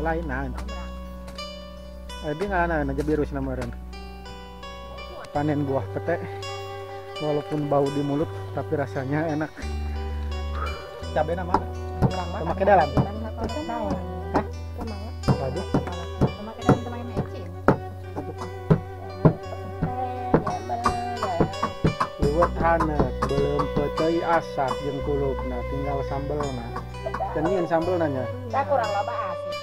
lainan. Abi ngana aja biru sinamaran. Panen buah pete. Walaupun bau di mulut tapi rasanya enak. Cabai nama? Tomat ke dalam. Hah? Waduh. Liwet hanet, belum pecai asak jeung kulupna, tinggal sambelna. Cenien sambel nanya. Kita kurang loba asin.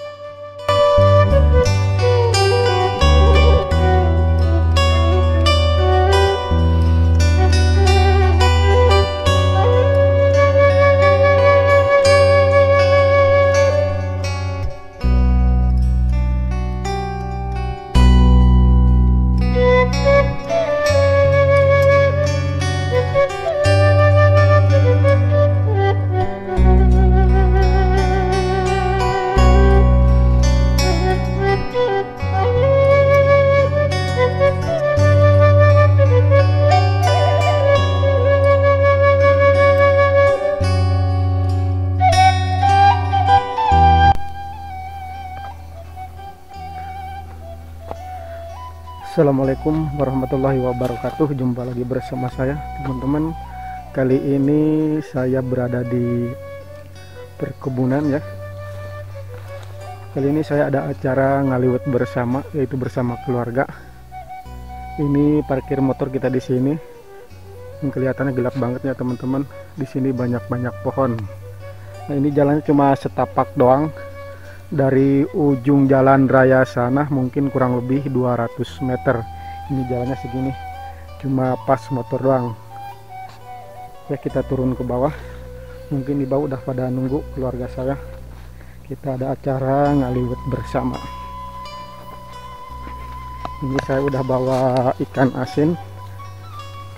Assalamualaikum warahmatullahi wabarakatuh. Jumpa lagi bersama saya, teman-teman. Kali ini saya berada di perkebunan ya. Kali ini saya ada acara ngaliwet bersama, yaitu bersama keluarga. Ini parkir motor kita di sini. Kelihatannya gelap banget ya teman-teman. Di sini banyak-banyak pohon. Nah, ini jalannya cuma setapak doang. Dari ujung jalan raya sana mungkin kurang lebih 200 meter. Ini jalannya segini, cuma pas motor doang ya. Kita turun ke bawah, mungkin di bawah udah pada nunggu keluarga saya. Kita ada acara ngaliwet bersama. Ini saya udah bawa ikan asin,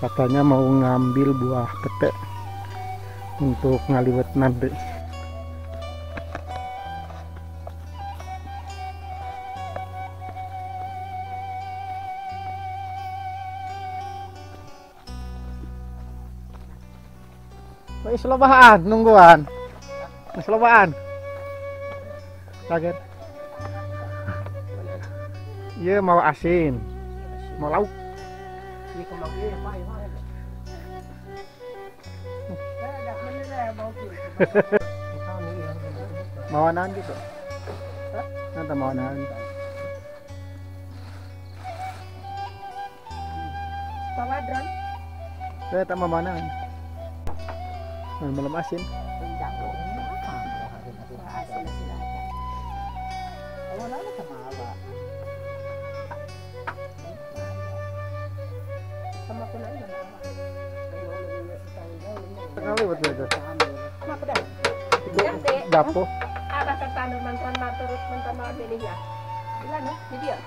katanya mau ngambil buah pete untuk ngaliwet nanti. Wis lobaan nungguan. Wis lobaan. Kaget. Iya mau asin. Mau lauk. Mawanan gitu. Nanti mawanan. Pawadron. Saya tak mawanan. Malam asin. Sekali buat itu. Dapo. Ada tertanam mantan turut mantan ini ya. Bilang ya, jadi ya.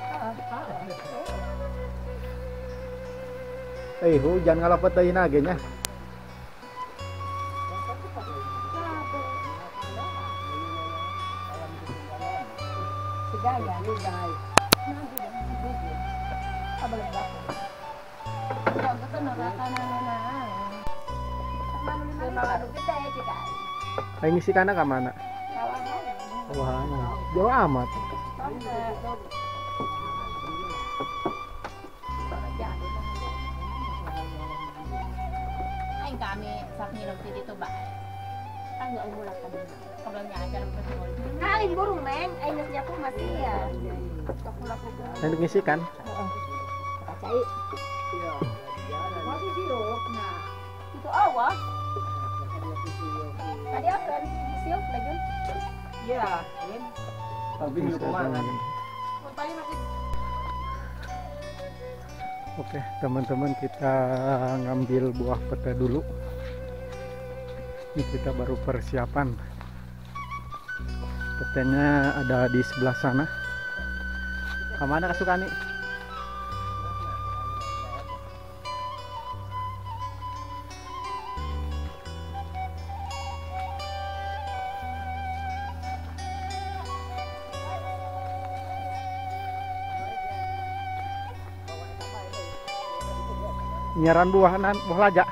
Hujan ngalapet tadi nagenya. Gaya, ligay. Kabalag ba? Ikaw gusto nakakananan na. Mga kita eh, kita. Ay ngisi ka na ka mana? Wah, jauh amat. Ay kami sa nilog dito ba? Tanggal mulak kami. Kabalangnya aja lang sa mall. Halin burung men, ay nasya po masih ya. Yang ngisi kan? Kacai. Iya. Masih siok nah. Itu awak. Tadi akan siok lagi. Iya, Lin. Tapi di mana? Oke, teman-teman, kita ngambil buah pete dulu. Ini kita baru persiapan. Petenya ada di sebelah sana. Kemana Kasukani? Nyaran buah laja.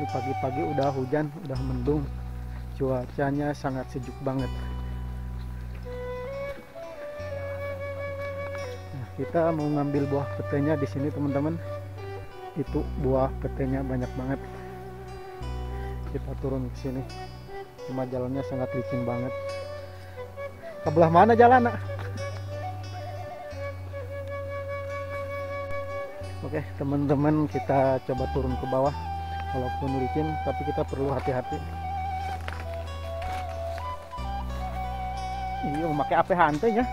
Ini pagi-pagi udah hujan, udah mendung. Cuacanya sangat sejuk banget. Nah, kita mau ngambil buah petenya di sini teman-teman. Itu buah petenya banyak banget. Kita turun ke sini. Cuma jalannya sangat licin banget. Ke belah mana jalan, nak? Oke, teman-teman, kita coba turun ke bawah. Walaupun licin, tapi kita perlu hati-hati. Iya, memakai apa hantenya?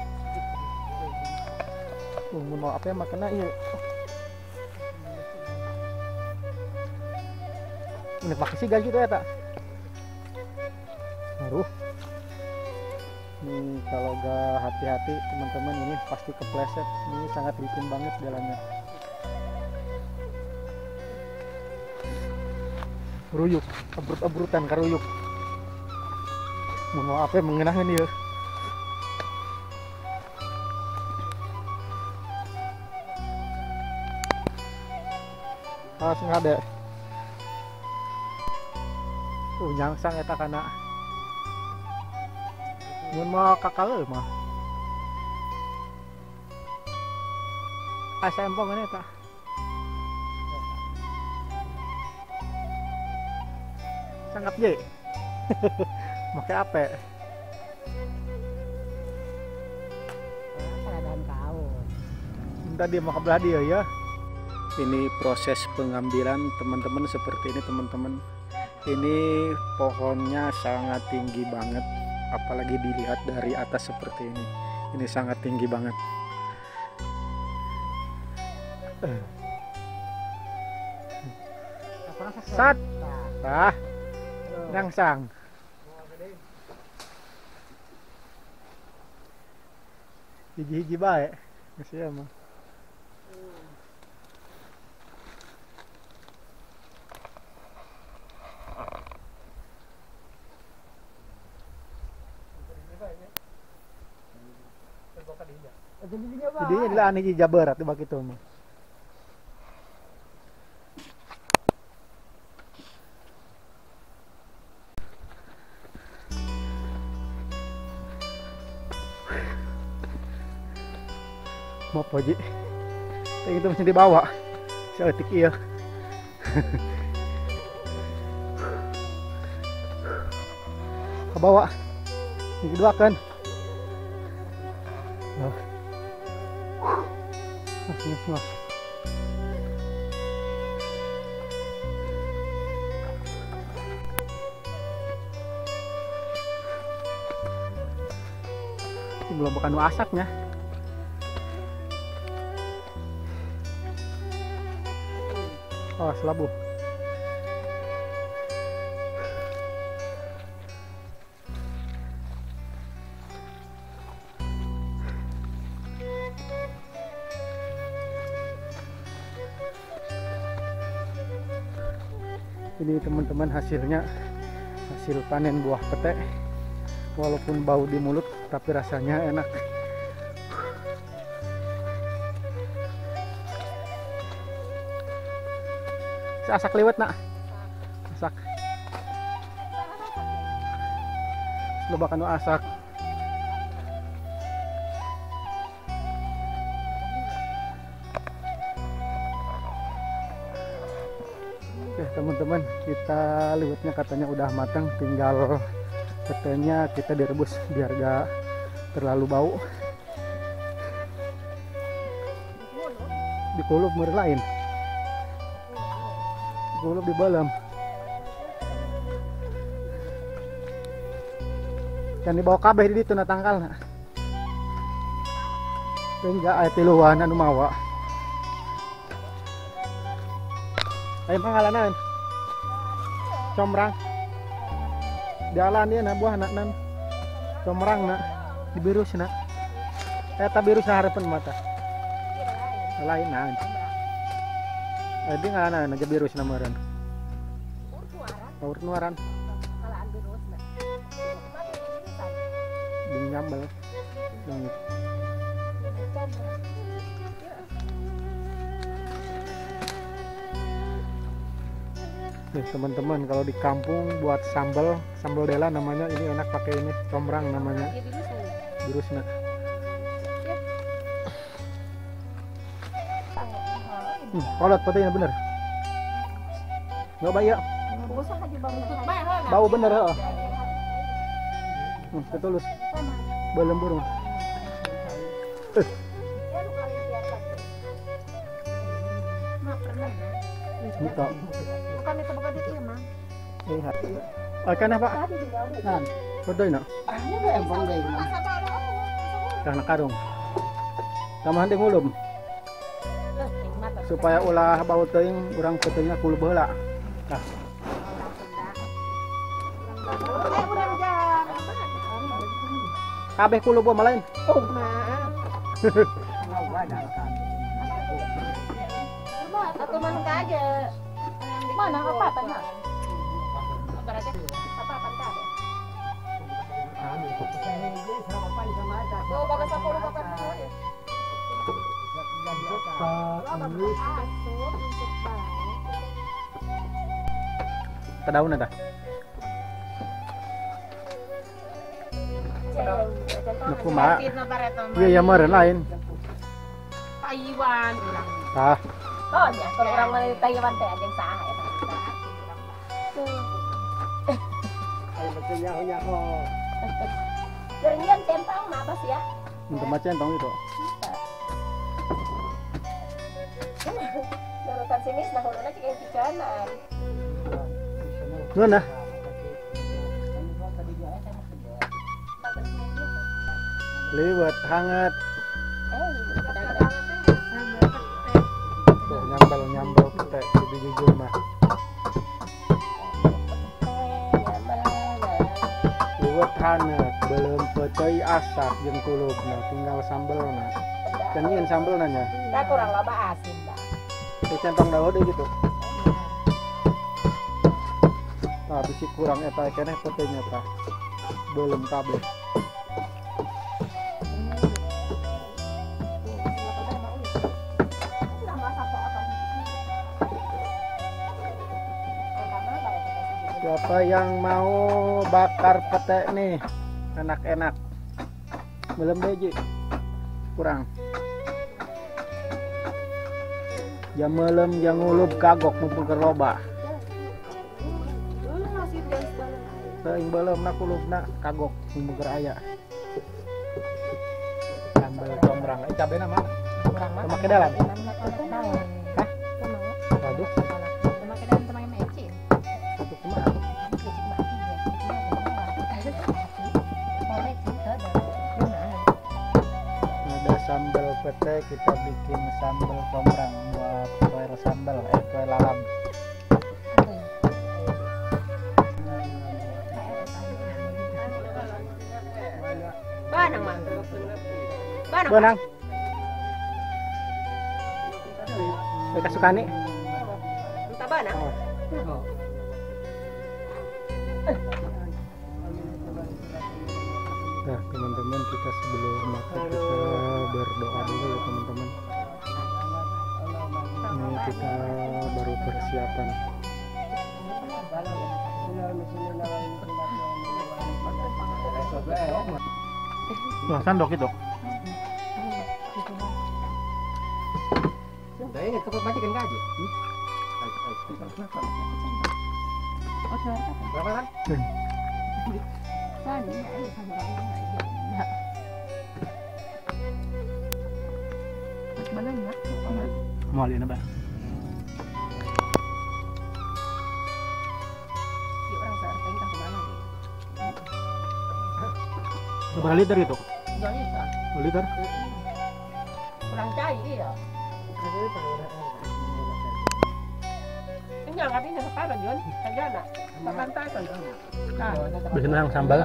Mau apa makanya iya. Ini pakai sigal gitu ya, tak? Aduh. Nih kalau gak hati-hati teman-teman, ini pasti kepleset. Ini sangat licin banget jalannya. Ruyuk, abrut-abrutan karuyuk. Mau apa mengenang ini ya? Langsung ada. Nyangsang eta kana. Mun mau kakal mah. Asa empong ini eta. Sangat je. Pakai apa? Keadaan kau. Minta dia mau kebelah dia ya. Ini proses pengambilan teman-teman seperti ini teman-teman. Ini pohonnya sangat tinggi banget, apalagi dilihat dari atas seperti ini. Ini sangat tinggi banget. Sat. Tah. Nyangsang. Hiji-hiji bae. Geus ieu mah. Jadi ini lah nih jabarat di baki itu mah. Mau poji. Kayak gitu mesti dibawa. Seetik iya. Ke bawah. Ini kedua kan. Oh. Mas. Ini belum bukan asapnya. Oh, selabu. Ini teman-teman hasilnya, hasil panen buah pete. Walaupun bau di mulut tapi rasanya enak. Asak liwet nak, asak. Loba kanu asak. Oke teman-teman, kita liwetnya katanya udah matang, tinggal petenya kita direbus biar gak terlalu bau. Dikulub mer lain. Gulung di balam. Kan dibawa kabeh di ditu na tangkal na. Sehingga ay tiluan anu mawa. Ay pangalanan. Comrang. Jalan dia na buah nan. Comrang na di birus na. Eta birus na harapan mata. Lain na. Dia ngaran aja biru sinamaran. Urut nuaran. Ding nyambel. Nih teman-teman, kalau di kampung buat sambal dela namanya, ini enak pakai ini combrang namanya. Jurusnya. Kolot patenya bener. Nggak bayar. Bau bener heeh. Ketulus. Belum burung. Bukan itu bukan itu ya, Mang. Lihat. Akan apa? Nan. Betul nak? Karena karung. Tambahan di ngulum. Supaya ulah bau teuing urang peteuingna kulu baheula. Tah. Kabeh kulu bae malain. Oh, atau mana aja. Mana apa tanya? Berarti apa aja? Oh, bapak sepuluh bapak sepuluh. Kedaun ada. Naku mak. Iya ya meren lain. Taiwan ulang. Ah. Oh ya, kalau orang dari Taiwan teh ada yang sah ya. Ayo betulnya nyaho. Jeringan centang apa sih ya? Untuk macam itu. Darutan sini nah uluna cek yang picanan. Nuna. Liwat hangat. Tuh nyambal petek di jujur mah. Liwat hangat, belum petei asap jeung kulubna, tinggal sambelna. Cenyin sambelna nya. Nah kurang loba asin dah. Teh centong daun deui gitu. Tah bisi kurang eta keneh peteinya tah. Belum kabeh. Siapa yang mau bakar pete nih? Enak-enak. Belum deji. Kurang. Jam malam yang ngulub kagok mumpung keur loba. Teuing belum nak kulubna kagok mumpung keur aya. Sambal combrang. Cabena mah? Combrang mah. Make dalam. Hah? Waduh. Sambal pete kita bikin sambal combrang buat kue sambal kue lalap. Banang mah. Banang. Mereka suka nih. Entah banang. Nah teman-teman, kita sebelum makan kita berdoa dulu ya teman-teman. Ini kita baru persiapan. Wah sandok itu. Saya ingin cepat baca kan gaji. Berapa kan? Mau lihat apa? Berapa liter itu? 2 liter. Kurang cair ya. Tinggal kami nak apa Jon? Saja nak. Makan tak kan. Bikin yang sambal.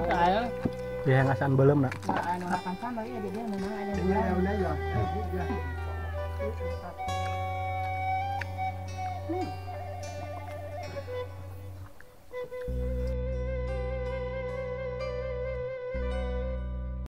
Dia yang asan belum nak. Makan sambal ya dia memang ada.